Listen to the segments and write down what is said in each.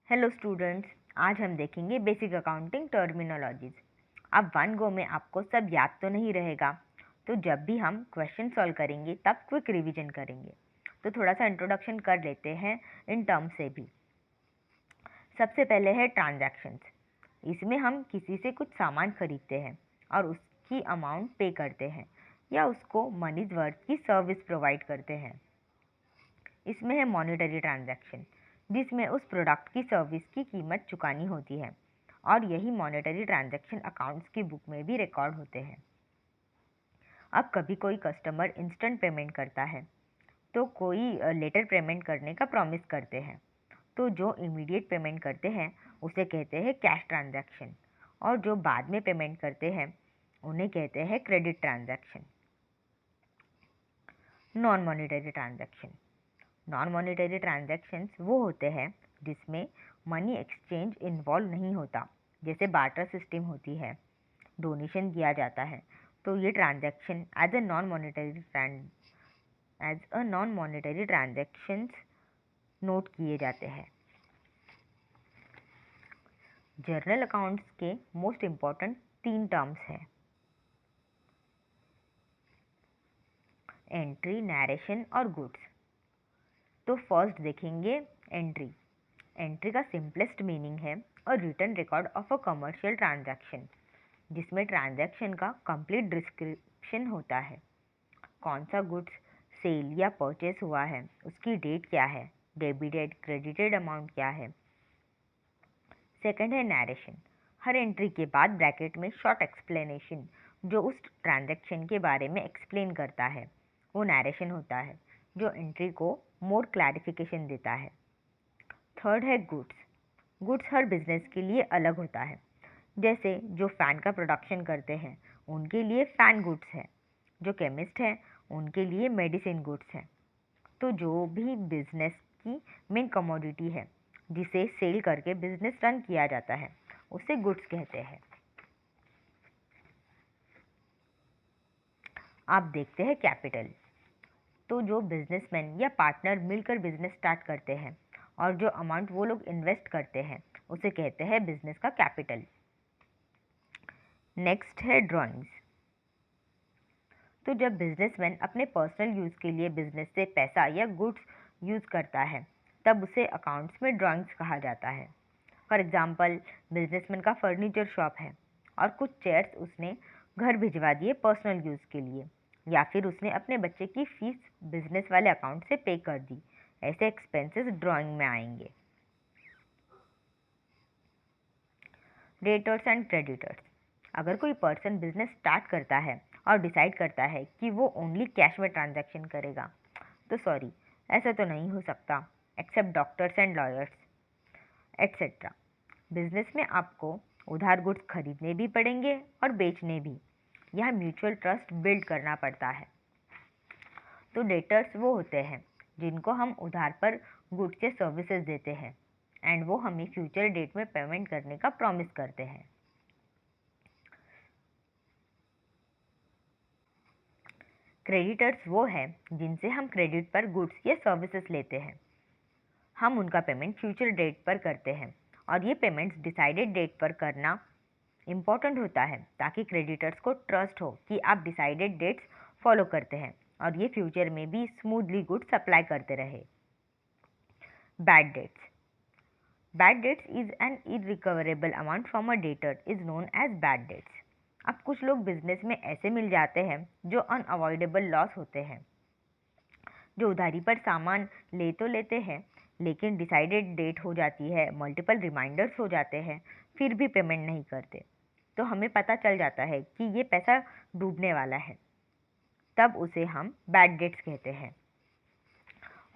Hello students, आज हम देखेंगे बेसिक अकाउंटिंग टर्मिनोलॉजीज। अब वन गो में आपको सब याद तो नहीं रहेगा, तो जब भी हम क्वेश्चन सॉल्व करेंगे तब क्विक रिवीजन करेंगे। तो थोड़ा सा इंट्रोडक्शन कर लेते हैं इन टर्म्स से भी। सबसे पहले है ट्रांजैक्शंस। इसमें हम किसी से कुछ सामान खरीदते हैं और उसकी अमाउंट पे करते हैं या उसको मनीज वर्थ की सर्विस प्रोवाइड करते हैं। इसमें है मॉनेटरी ट्रांजैक्शन, जिसमें उस प्रोडक्ट की सर्विस की कीमत चुकानी होती है और यही मॉनेटरी ट्रांजैक्शन अकाउंट्स की बुक में भी रिकॉर्ड होते हैं। अब कभी कोई कस्टमर इंस्टेंट पेमेंट करता है तो कोई लेटर पेमेंट करने का प्रॉमिस करते हैं, तो जो इमीडिएट पेमेंट करते हैं उसे कहते हैं कैश ट्रांजैक्शन और जो बाद में पेमेंट करते हैं उन्हें कहते हैं credit transaction. Non monetary transaction. Non monetary transactions वो होते हैं जिसमें मनी एक्सचेंज इन्वॉल्व नहीं होता, जैसे बार्टर सिस्टम होती है, डोनेशन किया जाता है, तो ये transaction as a non monetary transactions note किए जाते हैं। जर्नल अकाउंट्स के मोस्ट इम्पॉर्टेंट 3 टर्म्स हैं: एंट्री, नैरेशन और गुड्स। तो फर्स्ट देखेंगे एंट्री। एंट्री का सिंपलेस्ट मीनिंग है a written record of a commercial transaction, जिसमें ट्रांजैक्शन का कंप्लीट डिस्क्रिप्शन होता है। कौन सा गुड्स सेल या परचेस हुआ है, उसकी डेट क्या है, डेबिटेड क्रेडिटेड अमाउंट क्या है। सेकंड है नैरेशन। हर एंट्री के बाद ब्रैकेट में शॉर्ट एक्सप्लेनेशन जो उस ट्रांजैक्शन के बारे में एक्सप्लेन करता है वो नैरेशन होता है, जो एंट्री को मोर क्लैरिफिकेशन देता है। थर्ड है गुड्स। गुड्स हर बिजनेस के लिए अलग होता है, जैसे जो फ़ैन का प्रोडक्शन करते हैं उनके लिए फ़ैन गुड्स है, जो केमिस्ट हैं उनके लिए मेडिसिन गुड्स हैं। तो जो भी बिजनेस की मेन कमोडिटी है जिसे सेल करके बिजनेस रन किया जाता है उसे गुड्स कहते हैं। आप देखते हैं कैपिटल। तो जो बिजनेसमैन या पार्टनर मिलकर बिजनेस स्टार्ट करते हैं और जो अमाउंट वो लोग इन्वेस्ट करते हैं उसे कहते हैं बिजनेस का कैपिटल। नेक्स्ट है ड्राइंग्स। तो जब बिजनेसमैन अपने पर्सनल यूज़ के लिए बिजनेस से पैसा या गुड्स यूज़ करता है तब उसे अकाउंट्स में ड्राइंग्स कहा जाता है। फॉर एग्जांपल, बिजनेसमैन का फर्नीचर शॉप है और कुछ चेयर्स उसने घर भिजवा दिए पर्सनल यूज़ के लिए, या फिर उसने अपने बच्चे की फीस बिजनेस वाले अकाउंट से पे कर दी। ऐसे एक्सपेंसेस ड्राइंग में आएंगे। Debtors and creditors. अगर कोई पर्सन बिजनेस स्टार्ट करता है और डिसाइड करता है कि वो ओनली कैश में ट्रांजैक्शन करेगा, तो सॉरी, ऐसा तो नहीं हो सकता, except doctors and lawyers etcetera. Business में आपको उधार गुड्स खरीदने भी पड़ेंगे और बेचने भी। यह म्यूचुअल ट्रस्ट बिल्ड करना पड़ता है। तो डेटर्स वो होते हैं जिनको हम उधार पर गुड्स या सर्विसेज देते हैं एंड वो हमें फ्यूचर डेट में पेमेंट करने का प्रॉमिस करते हैं। क्रेडिटर्स वो हैं जिनसे हम क्रेडिट पर गुड्स या सर्विसेज लेते हैं। हम उनका पेमेंट फ्यूचर डेट पर करते हैं और ये पेमेंट्स डिसाइडेड डेट पर करना इम्पॉर्टेंट होता है ताकि क्रेडिटर्स को ट्रस्ट हो कि आप डिसाइडेड डेट्स फॉलो करते हैं और ये फ्यूचर में भी स्मूथली गुड सप्लाई करते रहे। Bad debts. Bad debts is an irrecoverable amount from a debtor is known as bad debts. अब कुछ लोग बिजनेस में ऐसे मिल जाते हैं जो अनअवॉइडेबल लॉस होते हैं, जो उधारी पर सामान ले तो लेते हैं लेकिन डिसाइडेड डेट हो जाती है, मल्टीपल रिमाइंडर्स हो जाते हैं, फिर भी पेमेंट नहीं करते, तो हमें पता चल जाता है कि ये पैसा डूबने वाला है, तब उसे हम बैड डेट्स कहते हैं।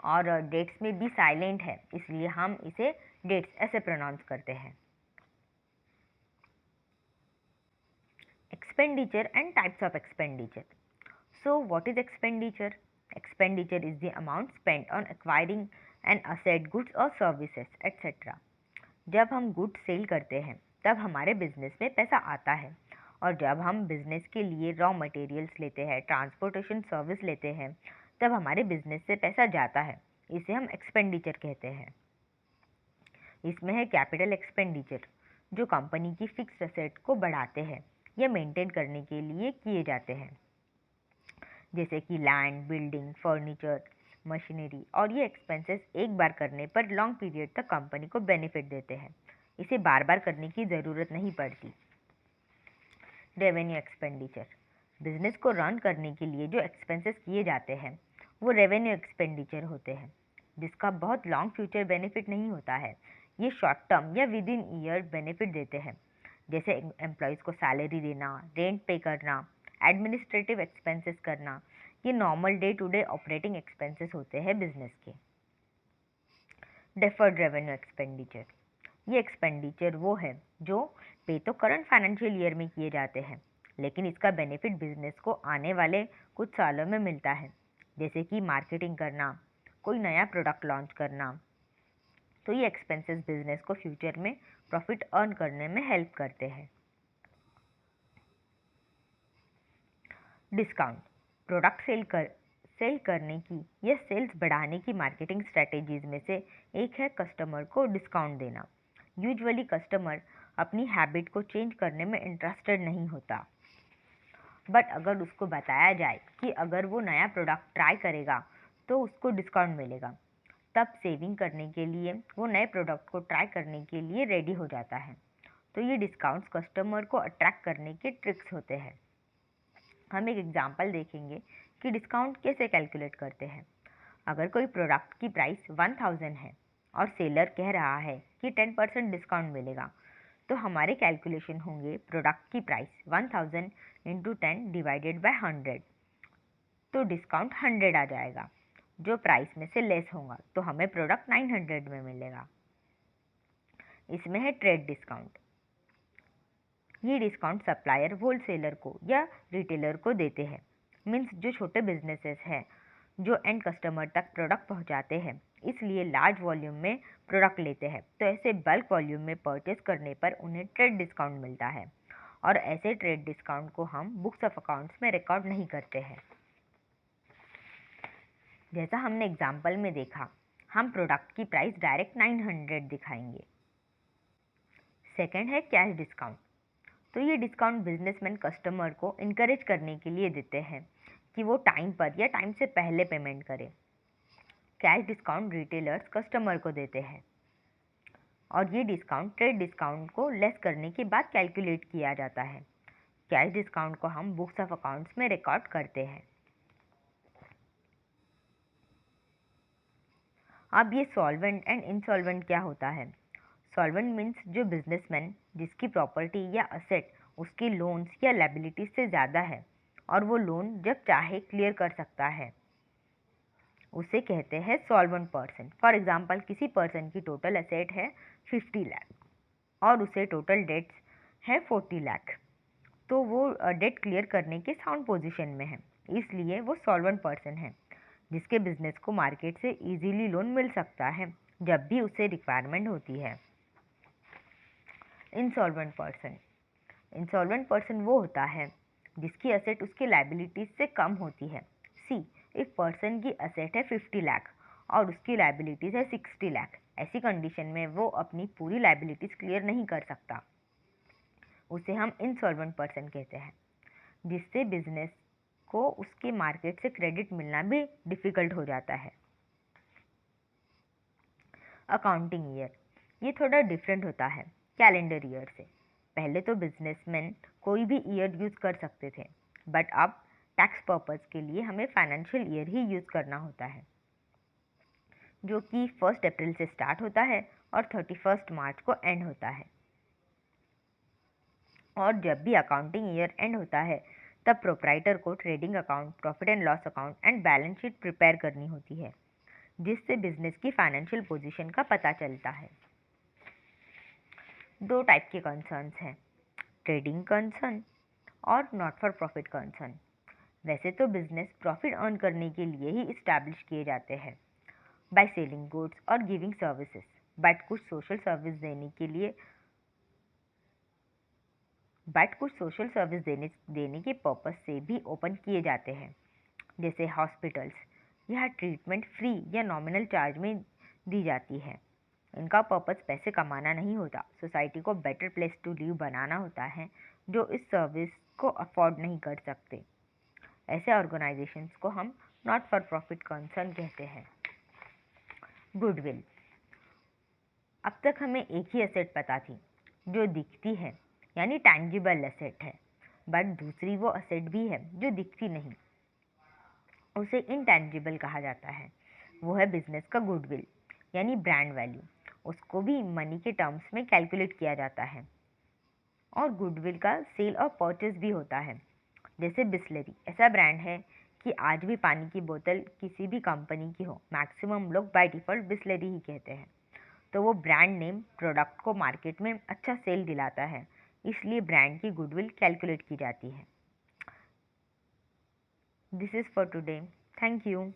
और डेट्स में भी साइलेंट है, इसलिए हम इसे डेट्स ऐसे प्रोनाउंस करते हैं। Expenditure and types of expenditure. So what is expenditure? Expenditure is the amount spent on acquiring an asset, goods और सर्विसेज एट्सेट्रा। जब हम गुड्स सेल करते हैं तब हमारे बिजनेस में पैसा आता है, और जब हम बिजनेस के लिए रॉ मटेरियल्स लेते हैं, ट्रांसपोर्टेशन सर्विस लेते हैं, तब हमारे बिजनेस से पैसा जाता है। इसे हम एक्सपेंडिचर कहते हैं। इसमें है कैपिटल एक्सपेंडिचर, जो कंपनी की फिक्स्ड एसेट को बढ़ाते हैं या मेंटेन करने के लिए किए जाते हैं, जैसे कि लैंड, बिल्डिंग, फर्नीचर, मशीनरी। और ये एक्सपेंसेस एक बार करने पर लॉन्ग पीरियड तक कंपनी को बेनिफिट देते हैं, इसे बार बार करने की ज़रूरत नहीं पड़ती। रेवेन्यू एक्सपेंडिचर, बिजनेस को रन करने के लिए जो एक्सपेंसेस किए जाते हैं वो रेवेन्यू एक्सपेंडिचर होते हैं, जिसका बहुत लॉन्ग फ्यूचर बेनिफिट नहीं होता है। ये शॉर्ट टर्म या विद इन ईयर बेनिफिट देते हैं, जैसे एम्प्लॉयज़ को सैलरी देना, रेंट पे करना, एडमिनिस्ट्रेटिव एक्सपेंसेस करना। ये normal day to day operating expenses होते हैं बिजनेस के। डेफर्ड रेवेन्यू एक्सपेंडिचर, ये एक्सपेंडिचर वो है जो पे तो करंट फाइनेंशियल ईयर में किए जाते हैं, लेकिन इसका बेनिफिट बिजनेस को आने वाले कुछ सालों में मिलता है, जैसे कि मार्केटिंग करना, कोई नया प्रोडक्ट लॉन्च करना। तो ये एक्सपेंसेस बिजनेस को फ्यूचर में प्रॉफिट अर्न करने में हेल्प करते हैं। डिस्काउंट, प्रोडक्ट सेल करने की या सेल्स बढ़ाने की मार्केटिंग स्ट्रेटेजीज में से एक है कस्टमर को डिस्काउंट देना। यूजुअली कस्टमर अपनी हैबिट को चेंज करने में इंटरेस्टेड नहीं होता, बट अगर उसको बताया जाए कि अगर वो नया प्रोडक्ट ट्राई करेगा तो उसको डिस्काउंट मिलेगा, तब सेविंग करने के लिए वो नए प्रोडक्ट को ट्राई करने के लिए रेडी हो जाता है। तो ये डिस्काउंट्स कस्टमर को अट्रैक्ट करने के ट्रिक्स होते हैं। हम एक एग्जांपल देखेंगे कि डिस्काउंट कैसे कैलकुलेट करते हैं। अगर कोई प्रोडक्ट की प्राइस 1000 है और सेलर कह रहा है कि 10% डिस्काउंट मिलेगा, तो हमारे कैलकुलेशन होंगे प्रोडक्ट की प्राइस 1000 इंटू 10 डिवाइडेड बाय 100, तो डिस्काउंट 100 आ जाएगा, जो प्राइस में से लेस होगा, तो हमें प्रोडक्ट 900 में मिलेगा। इसमें है ट्रेड डिस्काउंट। ये डिस्काउंट सप्लायर होलसेलर को या रिटेलर को देते हैं। मीन्स जो छोटे बिजनेसेस हैं जो एंड कस्टमर तक प्रोडक्ट पहुंचाते हैं, इसलिए लार्ज वॉल्यूम में प्रोडक्ट लेते हैं, तो ऐसे बल्क वॉल्यूम में परचेस करने पर उन्हें ट्रेड डिस्काउंट मिलता है, और ऐसे ट्रेड डिस्काउंट को हम बुक्स ऑफ अकाउंट्स में रिकॉर्ड नहीं करते हैं। जैसा हमने एग्जाम्पल में देखा, हम प्रोडक्ट की प्राइस डायरेक्ट 900 दिखाएंगे। सेकेंड है कैश डिस्काउंट। तो ये डिस्काउंट बिजनेसमैन कस्टमर को इनकरेज करने के लिए देते हैं कि वो टाइम पर या टाइम से पहले पेमेंट करे। कैश डिस्काउंट रिटेलर्स कस्टमर को देते हैं, और ये डिस्काउंट ट्रेड डिस्काउंट को लेस करने के बाद कैलकुलेट किया जाता है। कैश डिस्काउंट को हम बुक्स ऑफ अकाउंट्स में रिकॉर्ड करते हैं। अब ये सॉल्वेंट एंड इंसॉल्वेंट क्या होता है? सॉल्वेंट मीन्स जो बिजनेसमैन जिसकी प्रॉपर्टी या असेट उसकी लोन्स या लायबिलिटीज से ज़्यादा है और वो लोन जब चाहे क्लियर कर सकता है, उसे कहते हैं सॉल्वेंट पर्सन। फॉर एग्जांपल, किसी पर्सन की टोटल असेट है 50 लाख और उसे टोटल डेट्स है 40 लाख, तो वो डेट क्लियर करने के साउंड पोजीशन में है, इसलिए वो सॉल्वेंट पर्सन है, जिसके बिजनेस को मार्केट से इजीली लोन मिल सकता है जब भी उसे रिक्वायरमेंट होती है। इंसॉल्वेंट पर्सन, इंसॉल्वेंट पर्सन वो होता है जिसकी असेट उसकी लायबिलिटीज से कम होती है। सी, एक पर्सन की असेट है 50 लाख और उसकी लायबिलिटीज है 60 लाख, ऐसी कंडीशन में वो अपनी पूरी लायबिलिटीज क्लियर नहीं कर सकता, उसे हम इंसॉल्वेंट पर्सन कहते हैं, जिससे बिजनेस को उसके मार्केट से क्रेडिट मिलना भी डिफ़िकल्ट हो जाता है। अकाउंटिंग ईयर, ये थोड़ा डिफरेंट होता है कैलेंडर ईयर से। पहले तो बिजनेसमैन कोई भी ईयर यूज़ कर सकते थे, बट अब टैक्स पर्पज़ के लिए हमें फाइनेंशियल ईयर ही यूज़ करना होता है, जो कि 1 अप्रैल से स्टार्ट होता है और 31 मार्च को एंड होता है। और जब भी अकाउंटिंग ईयर एंड होता है, तब प्रोप्राइटर को trading account, profit and loss account and balance sheet prepare करनी होती है, जिससे बिजनेस की फाइनेंशियल पोजीशन का पता चलता है। 2 टाइप के कंसर्न्स हैं, ट्रेडिंग कंसर्न और नॉट फॉर प्रॉफिट कंसर्न। वैसे तो बिजनेस प्रॉफिट अर्न करने के लिए ही इस्टेब्लिश किए जाते हैं बाय सेलिंग गुड्स और गिविंग सर्विसेज, बट कुछ सोशल सर्विस देने के पर्पस से भी ओपन किए जाते हैं, जैसे हॉस्पिटल्स। यह ट्रीटमेंट फ्री या नॉमिनल चार्ज में दी जाती है। इनका पर्पस पैसे कमाना नहीं होता, सोसाइटी को बेटर प्लेस टू लिव बनाना होता है जो इस सर्विस को अफोर्ड नहीं कर सकते। ऐसे ऑर्गेनाइजेशंस को हम नॉट फॉर प्रॉफिट कंसर्न कहते हैं। गुडविल। अब तक हमें एक ही एसेट पता थी जो दिखती है, यानी टैंजिबल एसेट है, बट दूसरी वो एसेट भी है जो दिखती नहीं, उसे इनटैंजिबल कहा जाता है। वो है बिजनेस का गुडविल, यानी ब्रांड वैल्यू। उसको भी मनी के टर्म्स में कैलकुलेट किया जाता है। और गुडविल का सेल और परचेज भी होता है। जैसे बिस्लरी ऐसा ब्रांड है कि आज भी पानी की बोतल किसी भी कंपनी की हो, मैक्सिमम लोग बाय डिफ़ॉल्ट बिस्लरी ही कहते हैं। तो वो ब्रांड नेम प्रोडक्ट को मार्केट में अच्छा सेल दिलाता है, इसलिए ब्रांड की गुडविल कैलकुलेट की जाती है। This is for today. Thank you.